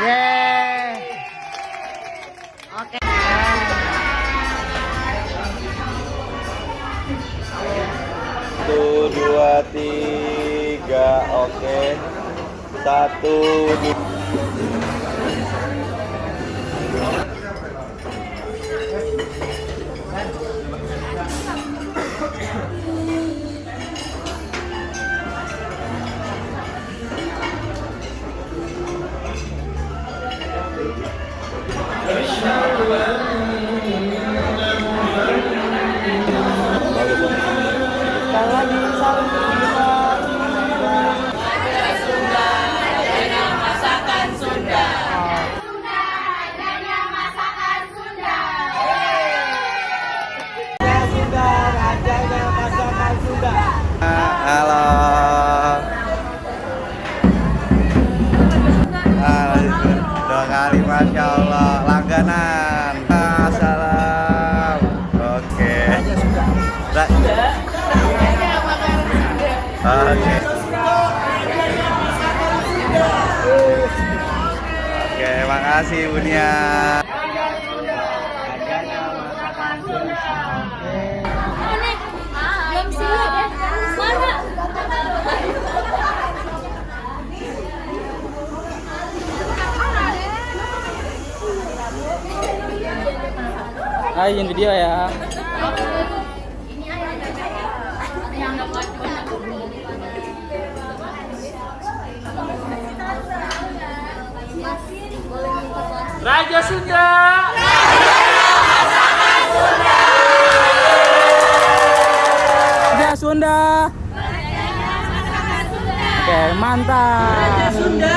Yeay. Oke. Satu, dua, tiga, oke. Satu, dua. Halo. Dua kali, masya Allah, langganan. Salam. Oke. Oke. Oke, makasih Bunia. Hai, izin video ya. Raja Sunda. Raja Sunda. Oke, mantap. Raja Sunda.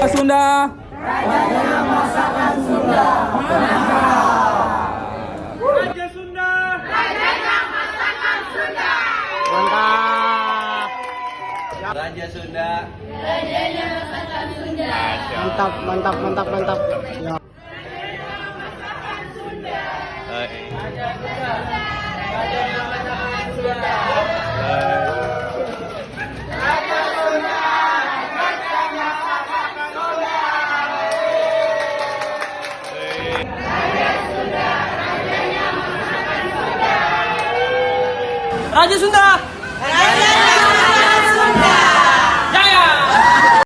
Sunda. Rajanya masakan Sunda. Raja Sunda. Rajanya masakan Sunda. Mantap. Raja Sunda. Rajanya masakan Sunda. Mantap, mantap, mantap, mantap. Ya. Rajanya masakan Sunda. Raja Sunda.